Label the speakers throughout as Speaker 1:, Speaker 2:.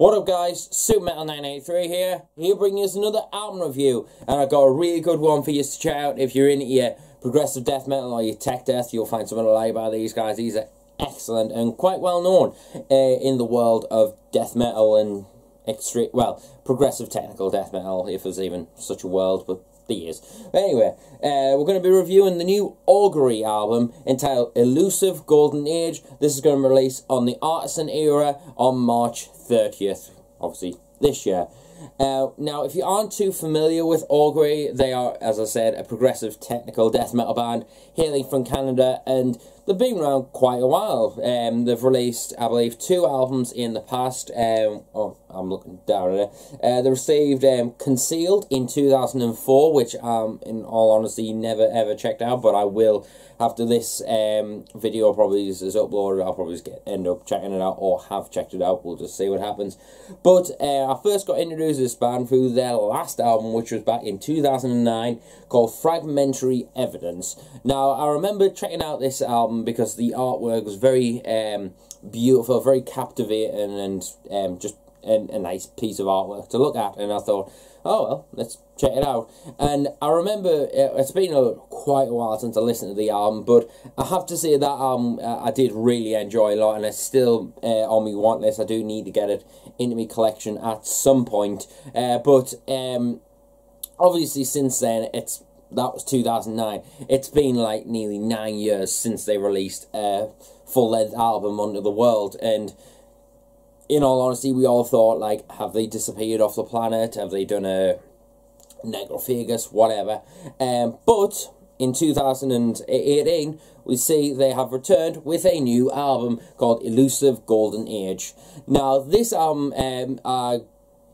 Speaker 1: What up guys, SuperMetal983 here bringing us another album review, and I've got a really good one for you to check out. If you're into your progressive death metal or your tech death, you'll find something to like about these guys. These are excellent and quite well known in the world of death metal and extreme, well, progressive technical death metal, if there's even such a world, but years. Anyway, we're going to be reviewing the new Augury album entitled Elusive Golden Age. This is going to release on the Artisan Era on March 30th, obviously this year. Now, if you aren't too familiar with Augury, they are, as I said, a progressive technical death metal band hailing from Canada, and they've been around quite a while. They've released, I believe, 2 albums in the past. Oh, I'm looking down at it. They received Concealed in 2004, which in all honesty never ever checked out, but I will after this video probably is uploaded. I'll probably end up checking it out, or have checked it out. We'll just see what happens. But I first got introduced to this band through their last album, which was back in 2009, called Fragmentary Evidence. Now, I remember checking out this album because the artwork was very beautiful, very captivating, and just a nice piece of artwork to look at, and I thought, oh well, let's check it out. And I remember it's been quite a while since I listened to the album, but I have to say that album I did really enjoy a lot, and it's still on my want list. I do need to get it into my collection at some point, but obviously since then, that was 2009, it's been like nearly 9 years since they released a full-length album Under the World, and in all honesty, we all thought, like, have they disappeared off the planet? Have they done a necrophagus? Whatever. But in 2018, we see they have returned with a new album called Elusive Golden Age. Now, this album I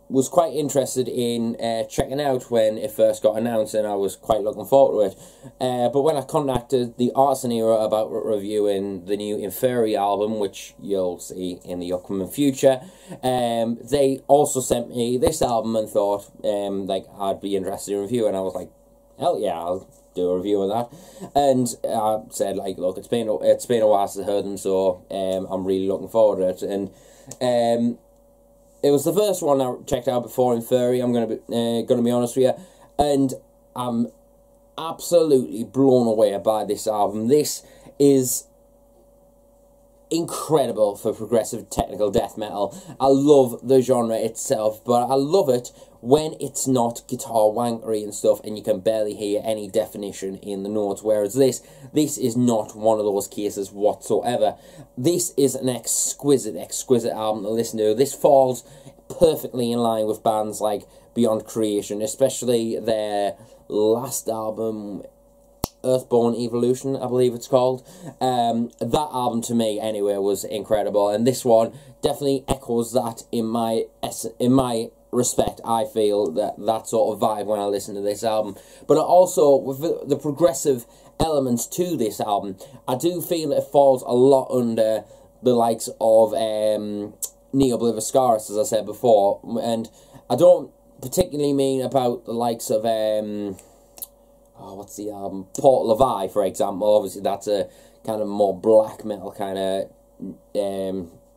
Speaker 1: was quite interested in checking out when it first got announced, and I was quite looking forward to it. But when I contacted the Artisan Era about reviewing the new Infidelamsterdam album, which you'll see in the upcoming future, they also sent me this album and thought like I'd be interested in reviewing. I was like, hell yeah, I'll do a review of that. And I said, like, look, it's been a while since I heard them, so I'm really looking forward to it. And it was the first one I checked out before Infidelamsterdam, I'm gonna be honest with you, and I'm absolutely blown away by this album. This is incredible for progressive technical death metal. I love the genre itself, but I love it when it's not guitar wankery and stuff, and you can barely hear any definition in the notes, whereas this is not one of those cases whatsoever. This is an exquisite album to listen to. This falls perfectly in line with bands like Beyond Creation, especially their last album, Earthborn Evolution, I believe it's called. That album, to me anyway, was incredible, and this one definitely echoes that in my respect. I feel that sort of vibe when I listen to this album. But also, with the progressive elements to this album, I do feel it falls a lot under the likes of Obliviscaris, as I said before, and I don't particularly mean about the likes of what's the album? PaulWWilson, for example. Obviously, that's a kind of more black metal kind of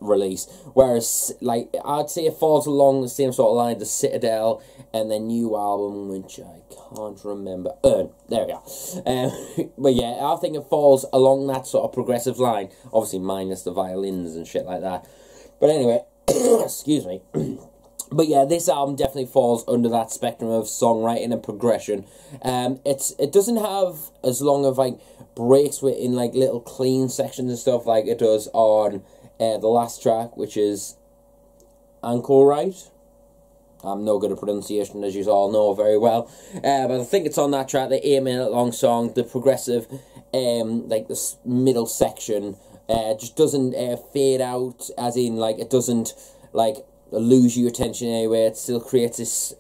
Speaker 1: release. Whereas, like, I'd say it falls along the same sort of line, the Citadel and their new album, which I can't remember. There we go. But yeah, I think it falls along that sort of progressive line. Obviously, minus the violins and shit like that. But anyway, excuse me. But yeah, this album definitely falls under that spectrum of songwriting and progression. It doesn't have as long of like breaks in like little clean sections and stuff like it does on the last track, which is Augury. I'm no good at pronunciation, as you all know very well. But I think it's on that track, the 8-minute long song, the progressive, like this middle section, just doesn't fade out, as in like it doesn't like lose your attention anyway. It still creates this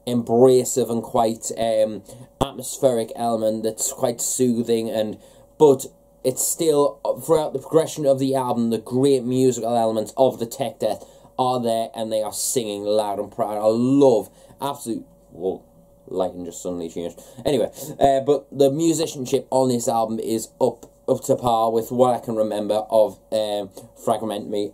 Speaker 1: embracive and quite atmospheric element that's quite soothing, but it's still, throughout the progression of the album, the great musical elements of the tech death are there, and they are singing loud and proud. I love, absolute, whoa, lighting just suddenly changed. Anyway, but the musicianship on this album is up up to par with what I can remember of Fragmentary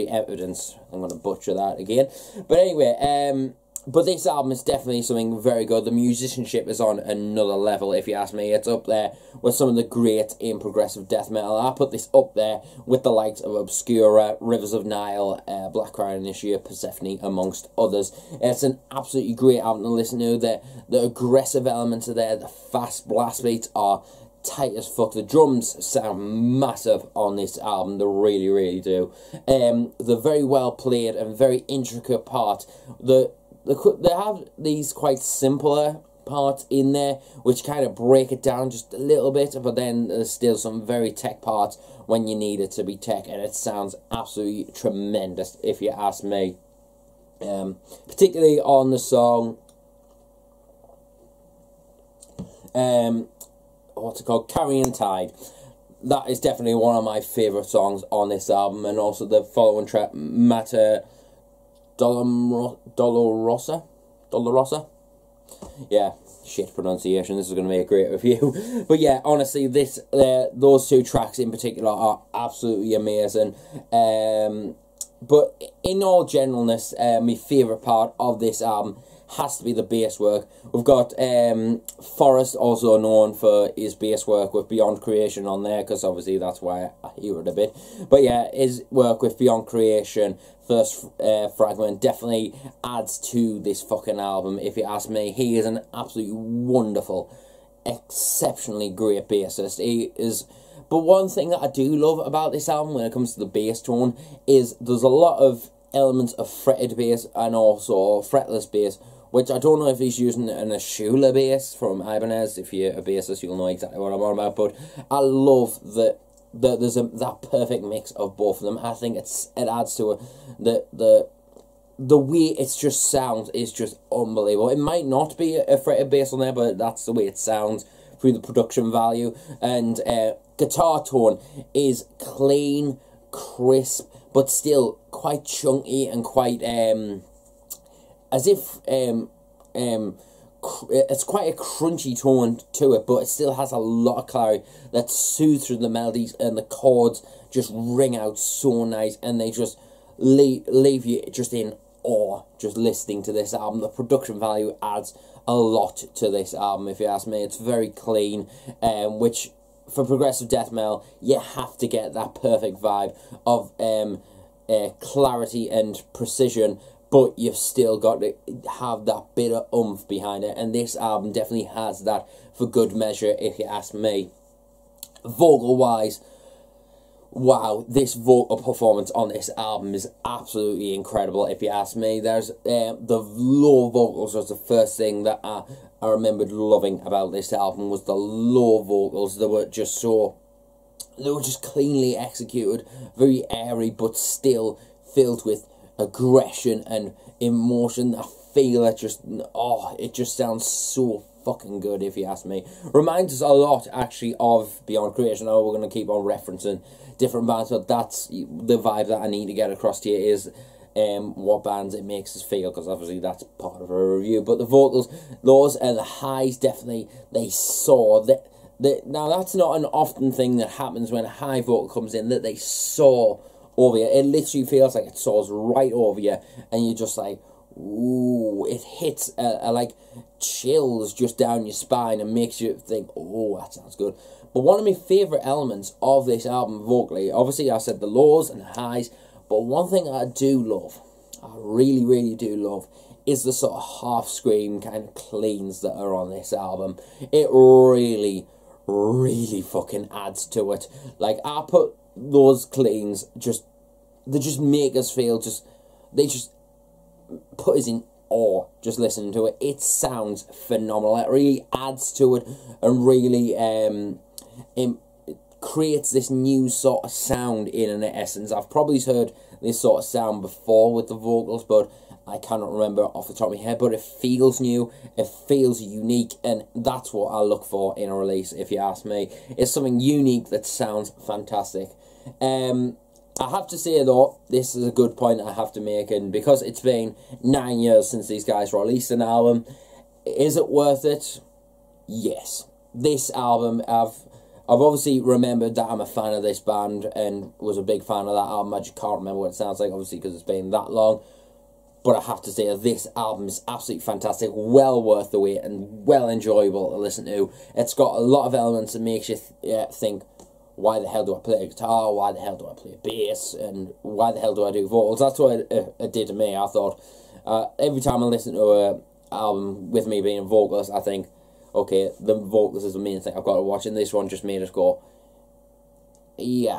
Speaker 1: Evidence. I'm going to butcher that again. But anyway, but this album is definitely something very good. The musicianship is on another level, if you ask me. It's up there with some of the great in progressive death metal. I put this up there with the likes of Obscura, Rivers of Nile, Black Crown Initiate, Persephone, amongst others. It's an absolutely great album to listen to. The aggressive elements are there. The fast blast beats are tight as fuck. The drums sound massive on this album. They really, really do. They're very well played and very intricate parts. They have these quite simpler parts in there, which kind of break it down just a little bit, but then there's still some very tech parts when you need it to be tech, and it sounds absolutely tremendous, if you ask me. Particularly on the song, what's it called? Carrying Tide. That is definitely one of my favourite songs on this album, and also the following track, Mater Dolorosa? Yeah, shit pronunciation. This is going to be a great review. But yeah, honestly, those two tracks in particular are absolutely amazing. But in all generalness, my favourite part of this album has to be the bass work. We've got Forrest, also known for his bass work with Beyond Creation on there, because obviously that's why I hear it a bit. But yeah, his work with Beyond Creation, first fragment, definitely adds to this fucking album, if you ask me. He is an absolutely wonderful, exceptionally great bassist. He is... But one thing that I do love about this album when it comes to the bass tone is there's a lot of elements of fretted bass and also fretless bass, which I don't know if he's using an Ashula bass from Ibanez. If you're a bassist, you'll know exactly what I'm on about. But I love that there's that perfect mix of both of them. I think it adds to it. The way it just sounds is just unbelievable. It might not be a fretted bass on there, but that's the way it sounds through the production value. And guitar tone is clean, crisp, but still quite chunky and quite as if it's quite a crunchy tone to it, but it still has a lot of clarity that soothes through the melodies, and the chords just ring out so nice, and they just leave you just in awe just listening to this album. The production value adds a lot to this album, if you ask me. It's very clean, which for progressive death metal you have to get that perfect vibe of clarity and precision, but you've still got to have that bit of oomph behind it, and this album definitely has that for good measure, if you ask me. Vocal wise, wow, this vocal performance on this album is absolutely incredible, if you ask me. There's the low vocals was the first thing that I remembered loving about this album, was the low vocals. They were just cleanly executed, very airy, but still filled with aggression and emotion. I feel it it just sounds so fucking good, if you ask me. Reminds us a lot, actually, of Beyond Creation. I know we're going to keep on referencing different bands, but that's the vibe that I need to get across to you, is what bands it makes us feel, because obviously that's part of a review. But the vocals, those and the highs, definitely, they soar. Now, that's not an often thing that happens when a high vocal comes in, that they soar over you. It literally feels like it soars right over you, and you're just like, ooh, it hits like chills just down your spine and makes you think, oh, that sounds good. But one of my favourite elements of this album vocally, obviously I said the lows and the highs, but one thing I do love, I really, really do love, is the sort of half-scream kind of cleans that are on this album. It really, really fucking adds to it. Like, I put those cleans, they just make us feel they just put us in awe just listening to it. It sounds phenomenal. It really adds to it and really it creates this new sort of sound in essence. I've probably heard this sort of sound before with the vocals, but I cannot remember off the top of my head. But it feels new, it feels unique, and that's what I look for in a release, if you ask me. It's something unique that sounds fantastic. I have to say, though, this is a good point I have to make, and because it's been 9 years since these guys released an album, is it worth it? Yes. This album, I've obviously remembered that I'm a fan of this band and was a big fan of that album. I just can't remember what it sounds like, obviously, because it's been that long. But I have to say, this album is absolutely fantastic, well worth the wait, and well enjoyable to listen to. It's got a lot of elements that makes you think, why the hell do I play a guitar? Why the hell do I play a bass? And why the hell do I do vocals? That's what it did to me. I thought, every time I listen to an album with me being a vocalist, I think, okay, the vocals is the main thing I've got to watch, and this one just made us go, yeah,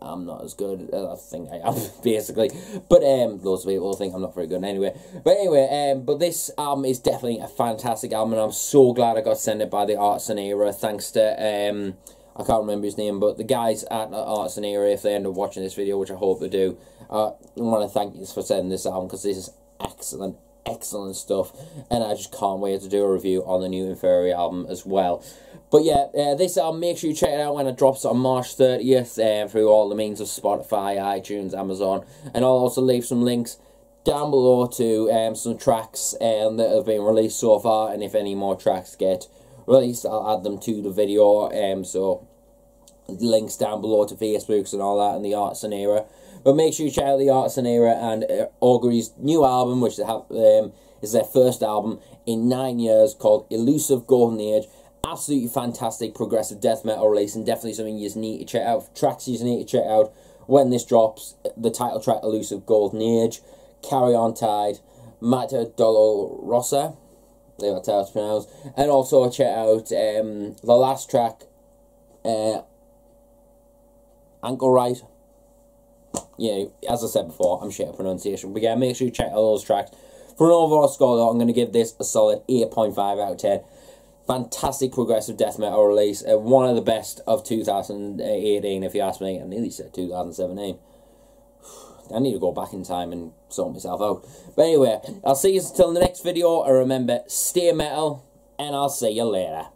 Speaker 1: I'm not as good as I think I am, basically. But loads of people think I'm not very good anyway. But anyway, but this album is definitely a fantastic album, and I'm so glad I got sent it by the Artisan Era, thanks to I can't remember his name, but the guys at Artisan Era, if they end up watching this video, which I hope they do, I want to thank you for sending this album, because this is excellent, excellent stuff, and I just can't wait to do a review on the new Inferi album as well. But yeah, this album, make sure you check it out when it drops on March 30th through all the means of Spotify, iTunes, Amazon, and I'll also leave some links down below to some tracks that have been released so far, and if any more tracks get released, I'll add them to the video, so links down below to Facebooks and all that, and the Artisan Era. But make sure you check out the Artisan Era and Augury's new album, which they have, is their first album in 9 years, called Elusive Golden Age. Absolutely fantastic progressive death metal release, and definitely something you just need to check out. Tracks you just need to check out when this drops: the title track Elusive Golden Age, Carry On Tide, Matadolorosa, I think that's how it's pronounced, and also check out the last track, Augury. Yeah, as I said before, I'm shit at pronunciation, but yeah, make sure you check out those tracks. For an overall score though, I'm going to give this a solid 8.5 out of 10. Fantastic progressive death metal release, one of the best of 2018, if you ask me. I nearly said 2017. I need to go back in time and sort myself out. But anyway, I'll see you until the next video, and remember, stay metal, and I'll see you later.